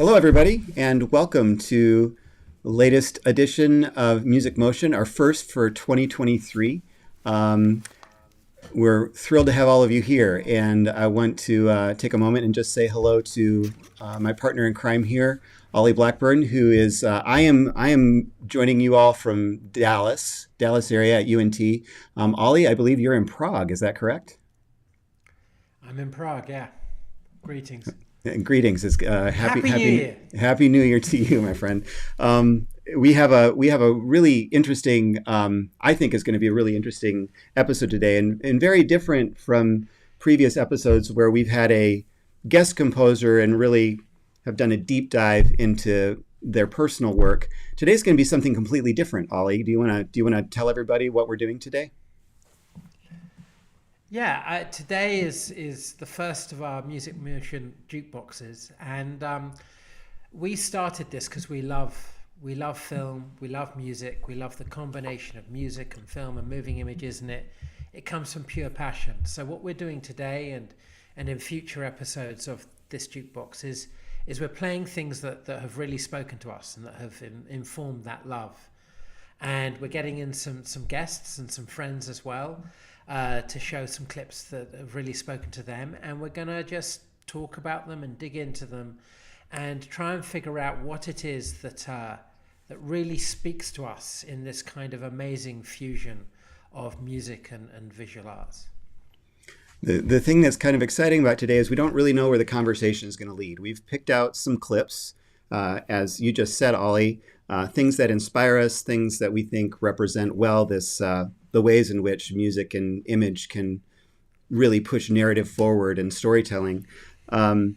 Hello, everybody, and welcome to the latest edition of Music Motion, our first for 2023. We're thrilled to have all of you here, and I want to take a moment and just say hello to my partner in crime here, Ollie Blackburn, who is I am joining you all from Dallas area at UNT. Ollie, I believe you're in Prague. Is that correct? I'm in Prague. Yeah. Greetings. And greetings. It's Happy New Year. Happy New Year to you, my friend. We have a really interesting, I think is going to be a really interesting episode today, and very different from previous episodes where we've had a guest composer and really have done a deep dive into their personal work. Today's going to be something completely different. Ollie, do you want to tell everybody what we're doing today? Yeah, today is the first of our Music Motion jukeboxes, and we started this because we love film, we love music, we love the combination of music and film and moving images, and it comes from pure passion. So what we're doing today and in future episodes of this jukebox is we're playing things that have really spoken to us and that have informed that love, and we're getting in some guests and some friends as well. To show some clips that have really spoken to them, and we're gonna just talk about them and dig into them and try and figure out what it is that really speaks to us in this kind of amazing fusion of music and visual arts. The thing that's kind of exciting about today is we don't really know where the conversation is going to lead. We've picked out some clips, as you just said, Ollie, things that inspire us, things that we think represent well this the ways in which music and image can really push narrative forward and storytelling. But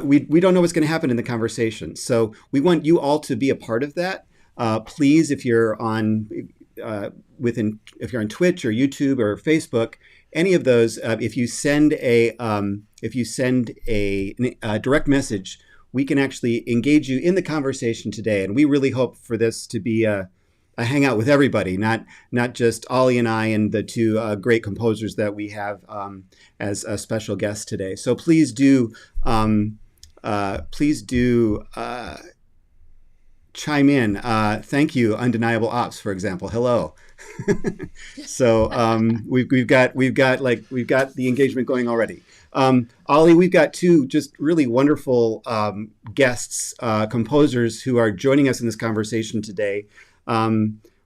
we don't know what's going to happen in the conversation. So we want you all to be a part of that. Please, if you're on if you're on Twitch or YouTube or Facebook, any of those, if you send a direct message, we can actually engage you in the conversation today. And we really hope for this to be a hangout with everybody, not just Ollie and I and the two great composers that we have as a special guest today. So please do chime in. Thank you, Undeniable Ops, for example. Hello. So we've got the engagement going already. Ollie, we've got two just really wonderful guests, composers who are joining us in this conversation today.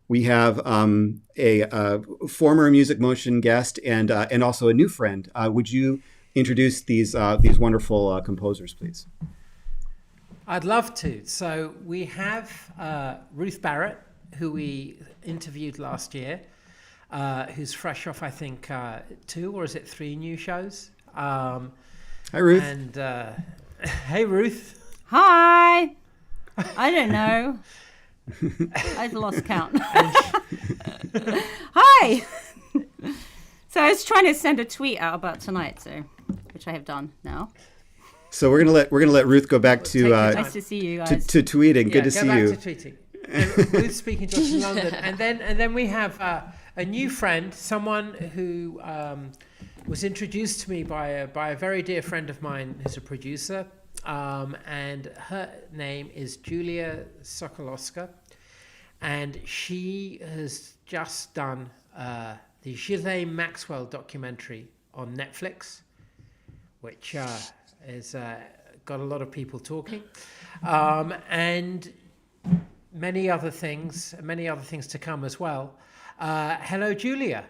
We have a former Music Motion guest and also a new friend. Would you introduce these wonderful composers, please? I'd love to. So we have Ruth Barrett, who we interviewed last year, who's fresh off, I think, 2 or is it 3 new shows. Hi, Ruth. And hey, Ruth. Hi. I don't know. I've lost count. Hi. So I was trying to send a tweet out about tonight, which I have done now. So we're gonna let Ruth go back to nice to see you guys. to tweeting. Good to see you. Go back to tweeting. And Ruth speaking to us in London, and then we have a new friend, someone who was introduced to me by a very dear friend of mine who's a producer. And her name is Julia Sokolowska, and she has just done the Ghislaine Maxwell documentary on Netflix, which has got a lot of people talking, and many other things to come as well. Hello, Julia.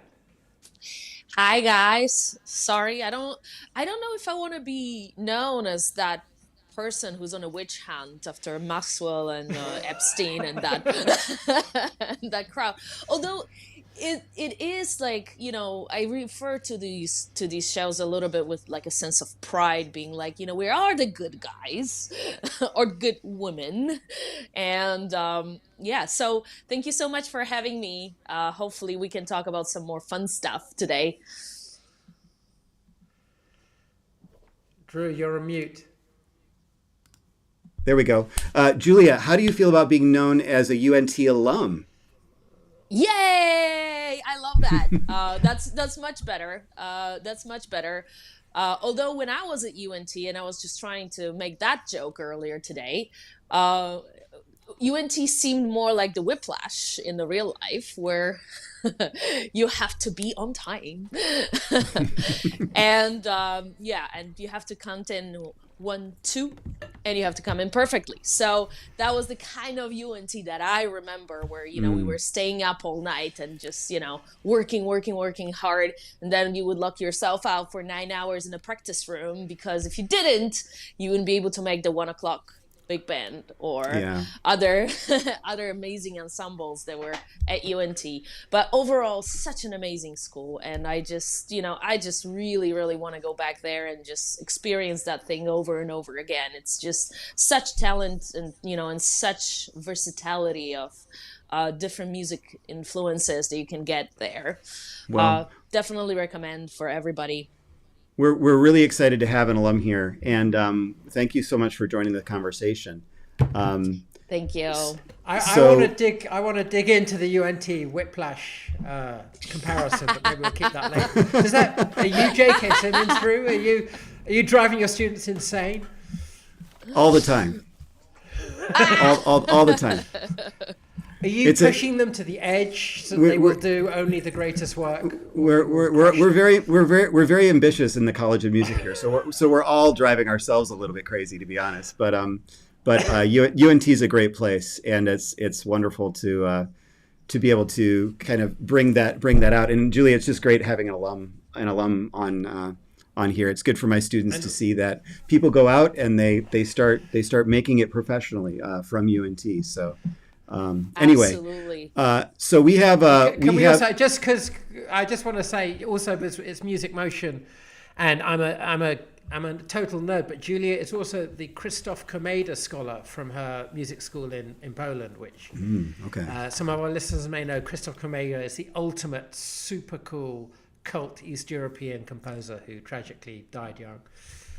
Hi guys. Sorry, I don't know if I want to be known as that person who's on a witch hunt after Maxwell and Epstein and that that crowd. Although it is like, you know, I refer to these shows a little bit with like a sense of pride, being like, you know, we are the good guys or good women, and yeah. So thank you so much for having me. Hopefully we can talk about some more fun stuff today. Drew, you're on mute. There we go. Julia, how do you feel about being known as a UNT alum? Yay! I love that. That's much better. That's much better. Although when I was at UNT, and I was just trying to make that joke earlier today, UNT seemed more like the Whiplash in the real life, where you have to be on time. And and you have to count in 1, 2, and you have to come in perfectly. So that was the kind of UNT that I remember, where we were staying up all night and just working hard, and then you would lock yourself out for 9 hours in a practice room, because if you didn't, you wouldn't be able to make the 1 o'clock big band or other amazing ensembles that were at UNT. But overall, such an amazing school, and I just really, really want to go back there and just experience that thing over and over again. It's just such talent, and and such versatility of different music influences that you can get there. Well, definitely recommend for everybody. We're really excited to have an alum here, and thank you so much for joining the conversation. Thank you. I want to dig into the UNT Whiplash comparison, but maybe we'll keep that later. Are you JK sending through? Are you driving your students insane? All the time. all the time. Are you pushing them to the edge so they will do only the greatest work? We're very ambitious in the College of Music here, so we're all driving ourselves a little bit crazy, to be honest. But UNT is a great place, and it's wonderful to be able to kind of bring that out. And Julia, it's just great having an alum on here. It's good for my students to see that people go out and they start making it professionally from UNT. So. Anyway, absolutely. So we have. Also, just because I just want to say also, it's Music Motion, and I'm a total nerd. But Julia is also the Krzysztof Komeda Scholar from her music school in Poland, which some of our listeners may know. Krzysztof Komeda is the ultimate super cool cult East European composer who tragically died young.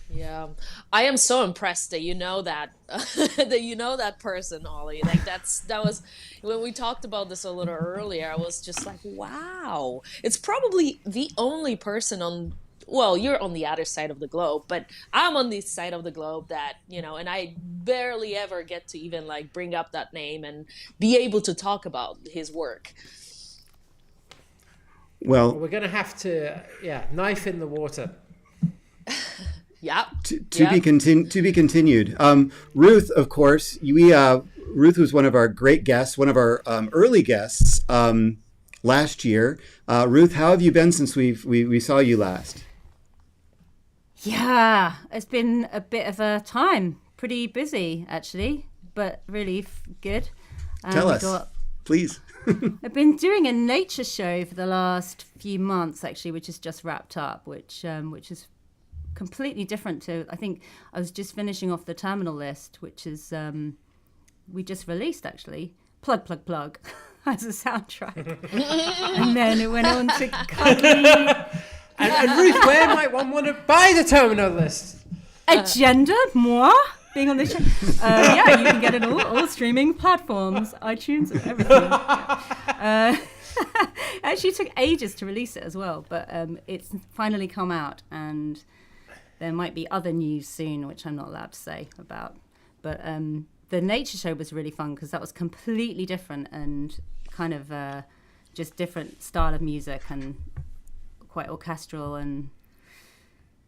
Yeah, I am so impressed that that person, Ollie. Like that was when we talked about this a little earlier. I was just like, wow, it's probably the only person you're on the other side of the globe, but I'm on this side of the globe that, and I barely ever get to even like bring up that name and be able to talk about his work. Well, we're going to have to, knife in the water. Yeah. To be continued. Ruth, of course, Ruth was one of our great guests, one of our early guests last year. Ruth, how have you been since we saw you last? Yeah, it's been a bit of a time. Pretty busy, actually, but really good. Tell us, please. I've been doing a nature show for the last few months, actually, which has just wrapped up, which is completely different to, I think I was just finishing off the Terminal List, which is we just released actually plug as a soundtrack. And then it went on to Cuddly. And Ruth, where might one want to buy the Terminal List? Agenda, moi, being on the show. You can get it all streaming platforms, iTunes and everything. Actually took ages to release it as well, but it's finally come out, and there might be other news soon, which I'm not allowed to say about. But the nature show was really fun because that was completely different and kind of just different style of music and quite orchestral,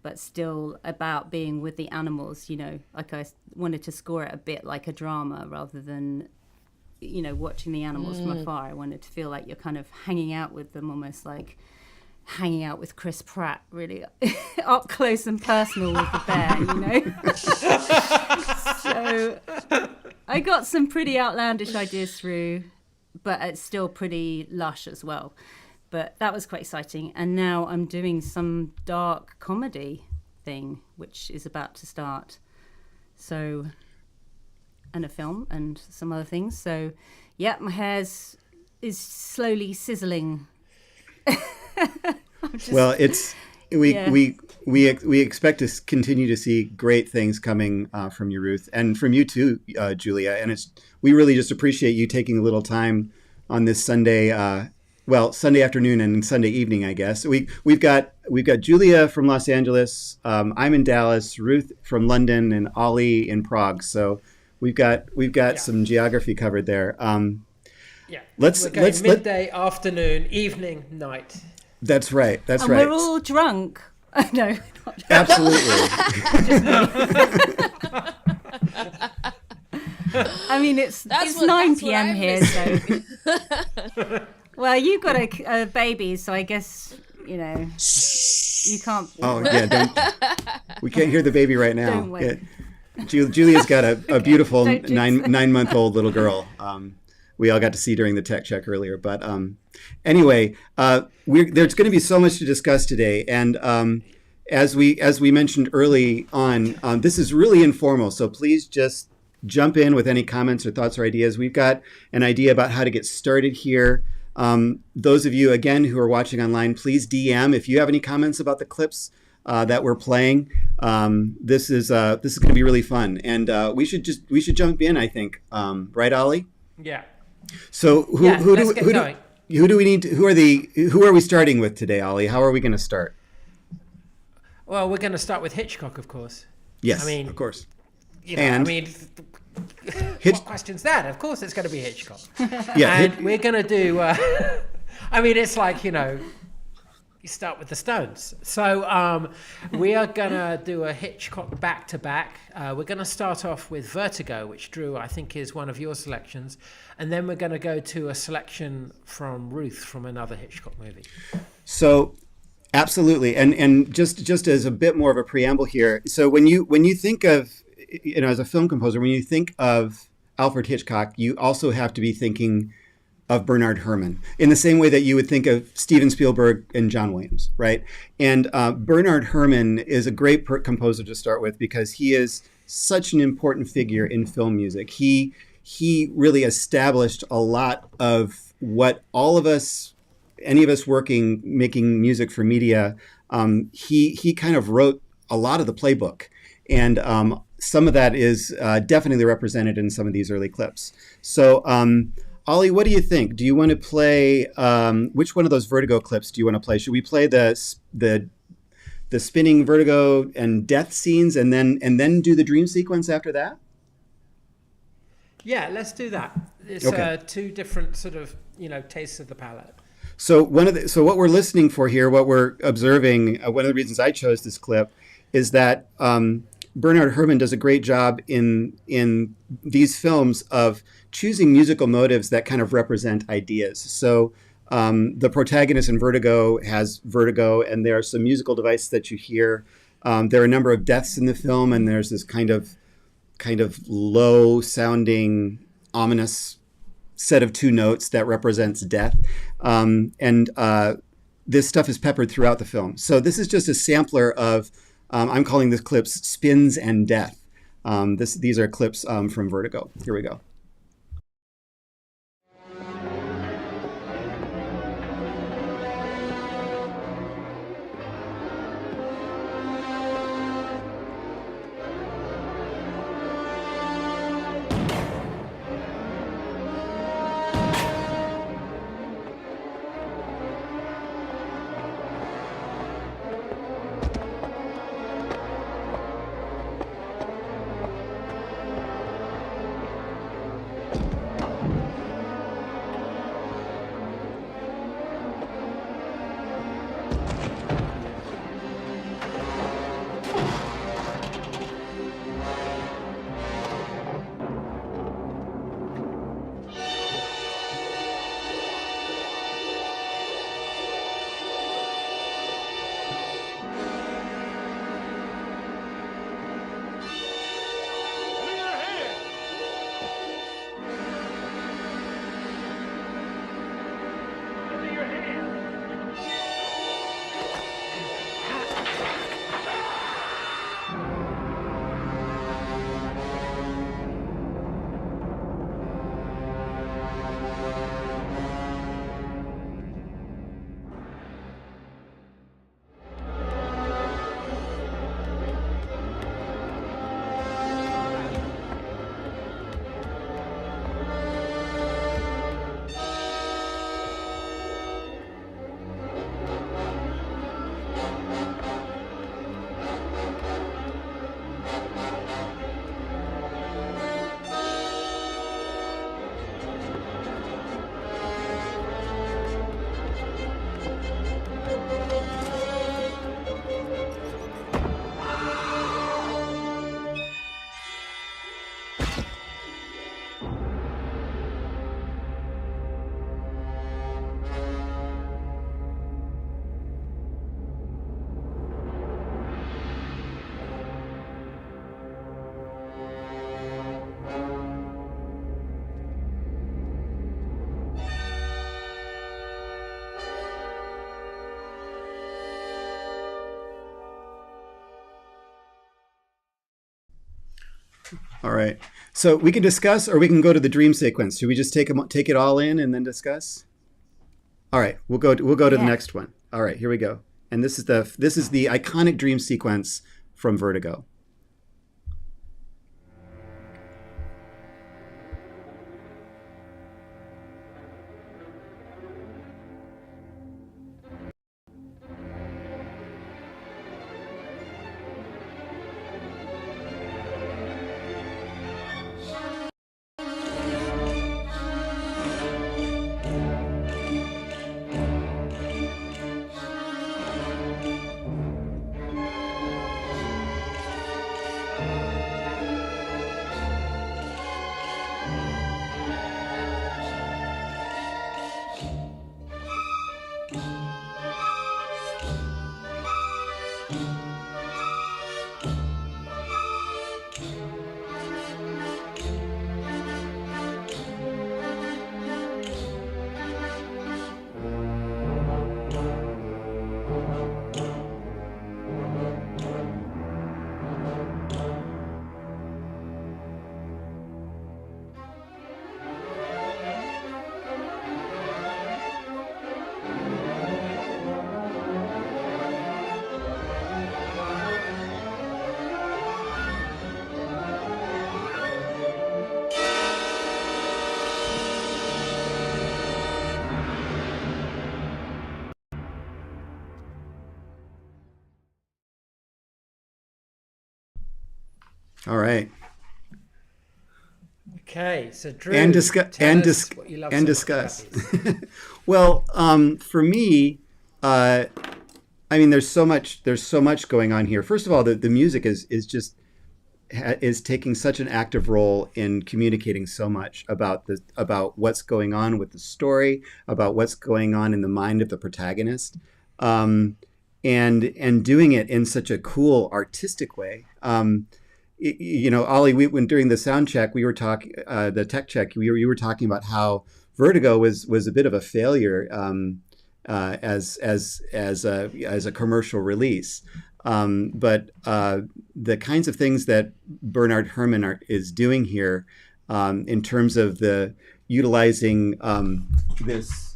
but still about being with the animals. Like I wanted to score it a bit like a drama rather than, watching the animals from afar. I wanted to feel like you're kind of hanging out with them, almost like hanging out with Chris Pratt, really up close and personal with the bear, So I got some pretty outlandish ideas through, but it's still pretty lush as well. But that was quite exciting. And now I'm doing some dark comedy thing, which is about to start. So, and a film and some other things. So, yeah, my hair is slowly sizzling. Well, we expect to continue to see great things coming from you, Ruth, and from you too, Julia. And we really just appreciate you taking a little time on this Sunday well, Sunday afternoon and Sunday evening, I guess. We've got Julia from Los Angeles. I'm in Dallas. Ruth from London, and Ollie in Prague. So we've got some geography covered there. Yeah. Let's midday, afternoon, evening, night. That's right. And right. we're all drunk. No, not Absolutely. I mean, it's 9 p.m. here, so. Well, you've got a baby, so I guess you can't. Oh yeah, we can't hear the baby right now. Don't wait. Julia's got a beautiful Don't jinx it. 9-month-old little girl. We all got to see during the tech check earlier, but anyway, there's going to be so much to discuss today, and as we mentioned early on, this is really informal, so please just jump in with any comments or thoughts or ideas. We've got an idea about how to get started here. Those of you, again, who are watching online, please DM if you have any comments about the clips that we're playing. This is going to be really fun, and we should jump in, I think. Right, Ollie? Yeah. So who are we starting with today, Ollie? How are we going to start? Well, we're going to start with Hitchcock, of course. Yes, I mean, of course. What question's that? Of course it's going to be Hitchcock. Yeah, and we're going to do, I mean, it's like, you start with the Stones. So we are going to do a Hitchcock back-to-back. We're going to start off with Vertigo, which, Drew, I think is one of your selections. And then we're going to go to a selection from Ruth from another Hitchcock movie. So absolutely. And just as a bit more of a preamble here. So when you think of, as a film composer, when you think of Alfred Hitchcock, you also have to be thinking of Bernard Herrmann in the same way that you would think of Steven Spielberg and John Williams, right? And Bernard Herrmann is a great composer to start with because he is such an important figure in film music. He really established a lot of what all of us, any of us making music for media, he kind of wrote a lot of the playbook. And some of that is definitely represented in some of these early clips. So, Ollie, what do you think? Do you want to play, which one of those Vertigo clips do you want to play? Should we play the spinning Vertigo and death scenes and then do the dream sequence after that? Yeah, let's do that. It's Okay. Two different sort of, tastes of the palette. So what we're listening for here, what we're observing, one of the reasons I chose this clip is that Bernard Herrmann does a great job in these films of choosing musical motives that kind of represent ideas. So the protagonist in Vertigo has vertigo, and there are some musical devices that you hear. There are a number of deaths in the film, and there's this kind of low-sounding, ominous set of two notes that represents death. This stuff is peppered throughout the film. So this is just a sampler of, I'm calling these clips Spins and Death. These are clips from Vertigo. Here we go. All right. So we can discuss, or we can go to the dream sequence. Should we just take it all in and then discuss? All right. We'll go to the next one. All right. Here we go. And this is the iconic dream sequence from Vertigo. All right. Okay, so Drew, And discuss. Well, for me, I mean, there's so much going on here. First of all, the music is taking such an active role in communicating so much about what's going on with the story, about what's going on in the mind of the protagonist, and doing it in such a cool, artistic way. Ollie, when during the sound check, we were talking, the tech check, you were talking about how Vertigo was a bit of a failure as a commercial release. But the kinds of things that Bernard Herrmann is doing here, in terms of the utilizing this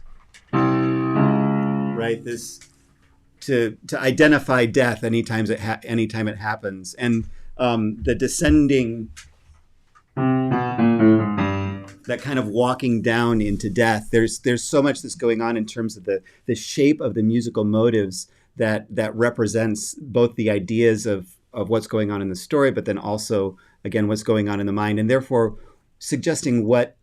to identify death anytime it happens, and the descending, that kind of walking down into death. There's so much that's going on in terms of the shape of the musical motives that represents both the ideas of what's going on in the story, but then also, again, what's going on in the mind, and therefore suggesting what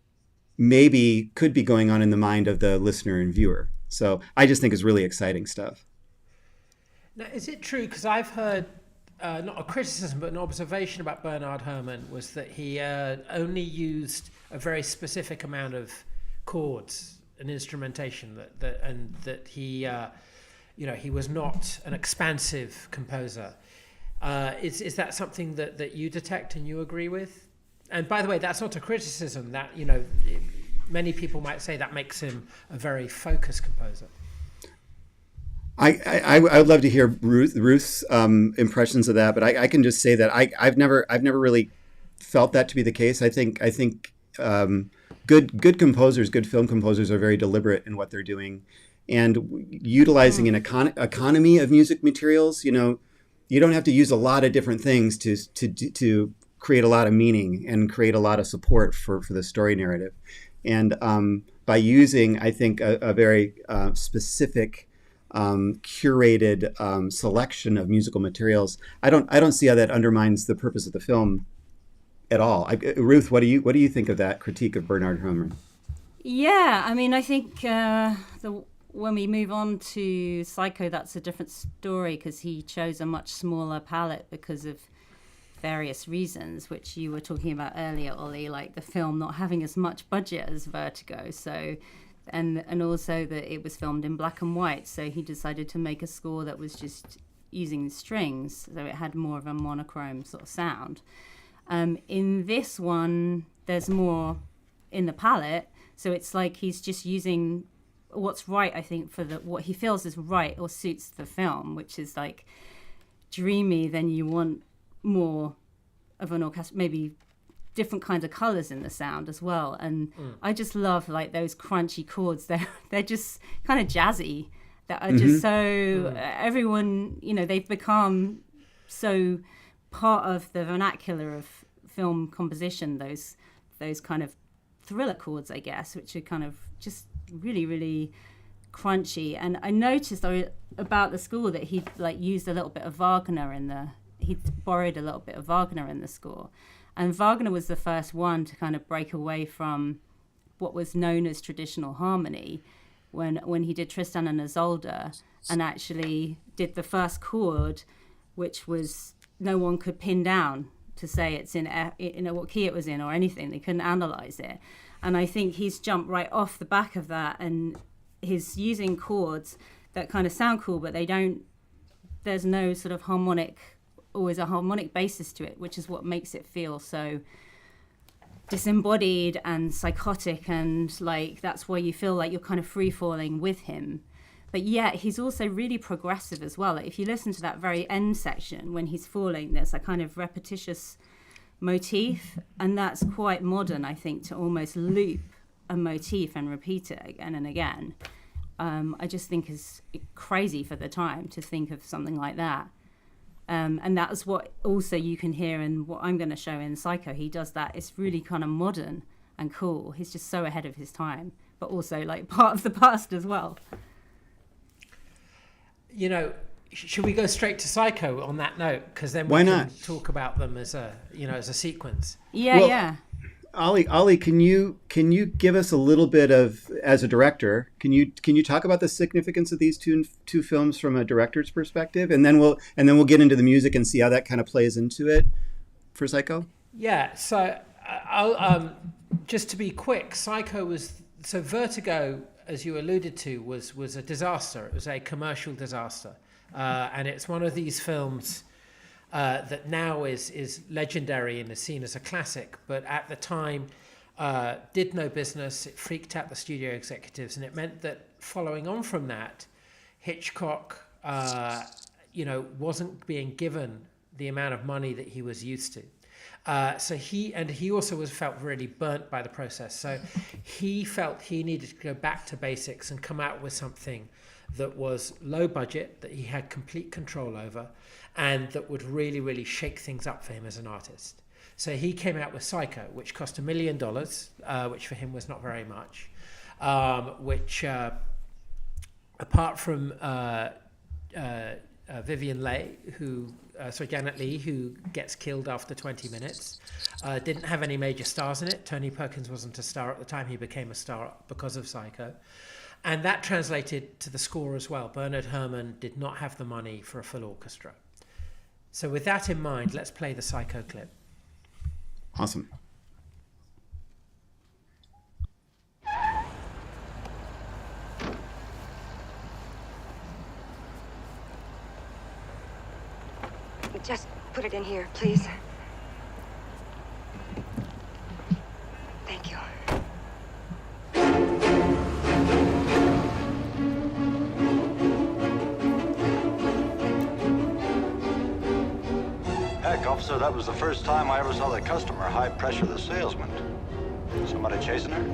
maybe could be going on in the mind of the listener and viewer. So I just think it's really exciting stuff. Now, is it true, because I've heard not a criticism, but an observation about Bernard Herrmann was that he only used a very specific amount of chords and instrumentation, that he, he was not an expansive composer. Is that something that you detect and you agree with? And by the way, that's not a criticism. That many people might say that makes him a very focused composer. I would love to hear Ruth's impressions of that, but I can just say that I've never really felt that to be the case. I think good composers, good film composers, are very deliberate in what they're doing, and utilizing an economy of music materials. You don't have to use a lot of different things to create a lot of meaning and create a lot of support for the story narrative, and by using, I think, a very specific, curated selection of musical materials, I don't see how that undermines the purpose of the film at all. Ruth, what do you think of that critique of Bernard Herrmann? Yeah, I mean, I think when we move on to Psycho, that's a different story, because he chose a much smaller palette because of various reasons, which you were talking about earlier, Ollie, like the film not having as much budget as Vertigo. So. And also that it was filmed in black and white, so he decided to make a score that was just using strings, so it had more of a monochrome sort of sound. In this one, there's more in the palette, so it's like he's just using what's right, I think, for what he feels is right or suits the film, which is like dreamy. Then you want more of an orchestra, maybe different kinds of colors in the sound as well. And I just love like those crunchy chords. They're just kind of jazzy. That are just so everyone, you know, they've become so part of the vernacular of film composition. Those kind of thriller chords, I guess, which are kind of just really, really crunchy. And I noticed about the score that he'd like used a little bit of Wagner he'd borrowed a little bit of Wagner in the score. And Wagner was the first one to kind of break away from what was known as traditional harmony when he did Tristan and Isolde, and actually did the first chord, which was no one could pin down to say it's in what key it was in or anything. They couldn't analyze it. And I think he's jumped right off the back of that, and he's using chords that kind of sound cool, but there's no sort of always a harmonic basis to it, which is what makes it feel so disembodied and psychotic, and like that's why you feel like you're kind of free falling with him. But yet he's also really progressive as well. Like if you listen to that very end section when he's falling, there's a kind of repetitious motif, and that's quite modern, I think, to almost loop a motif and repeat it again and again. I just think is crazy for the time to think of something like that. And that's what also you can hear in what I'm going to show in Psycho. He does that. It's really kind of modern and cool. He's just so ahead of his time, but also like part of the past as well. You know, should we go straight to Psycho on that note? Because then Why we not? can talk about them as a sequence. Yeah. Ollie, can you give us a little bit of, as a director, can you talk about the significance of these two films from a director's perspective, and then we'll get into the music and see how that kind of plays into it for Psycho? Yeah. So I'll just to be quick, Vertigo, as you alluded to, was a disaster. It was a commercial disaster, and it's one of these films that now is legendary and is seen as a classic, but at the time did no business. It freaked out the studio executives, and it meant that following on from that, Hitchcock, wasn't being given the amount of money that he was used to. So he also felt really burnt by the process. So he felt he needed to go back to basics and come out with something that was low budget, that he had complete control over, and that would really, really shake things up for him as an artist. So he came out with Psycho, which cost $1 million, which for him was not very much, which apart from Vivien Leigh, Janet Leigh, who gets killed after 20 minutes, didn't have any major stars in it. Tony Perkins wasn't a star at the time. He became a star because of Psycho. And that translated to the score as well. Bernard Herrmann did not have the money for a full orchestra. So with that in mind, let's play the Psycho clip. Awesome. Just put it in here, please. Thank you. Heck, officer, that was the first time I ever saw the customer high pressure the salesman. Somebody chasing her?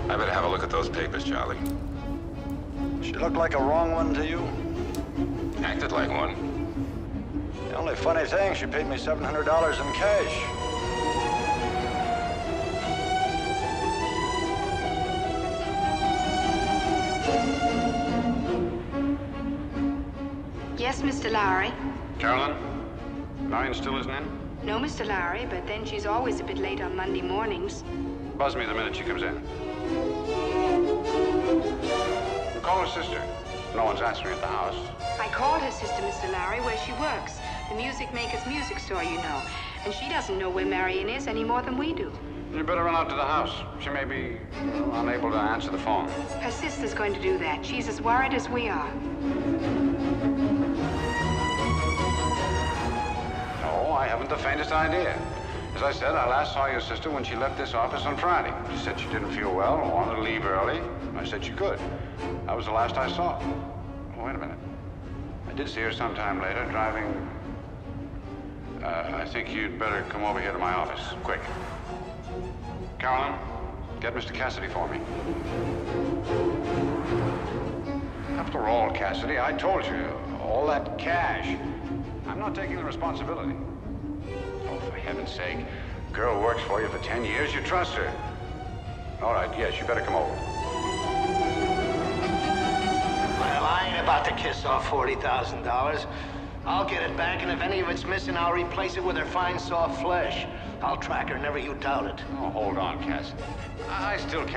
I better have a look at those papers, Charlie. She looked like a wrong one to you? Acted like one. The only funny thing, she paid me $700 in cash. Yes, Mr. Lowry. Carolyn? Marion still isn't in? No, Mr. Lowry, but then she's always a bit late on Monday mornings. Buzz me the minute she comes in. Call her sister. No one's answering at the house. I called her sister, Mr. Lowry, where she works. The music maker's music store, you know. And she doesn't know where Marion is any more than we do. You better run out to the house. She may be unable to answer the phone. Her sister's going to do that. She's as worried as we are. No, I haven't the faintest idea. As I said, I last saw your sister when she left this office on Friday. She said she didn't feel well and wanted to leave early. I said she could. That was the last I saw her. Oh, wait a minute. I did see her sometime later driving... I think you'd better come over here to my office, quick. Carolyn, get Mr. Cassidy for me. After all, Cassidy, I told you, all that cash, I'm not taking the responsibility. Oh, for heaven's sake, girl works for you for 10 years, you trust her. All right, yes, you better come over. Well, I ain't about to kiss off $40,000. I'll get it back, and if any of it's missing, I'll replace it with her fine, soft flesh. I'll track her, never you doubt it. Oh, hold on, Cassidy. I still can't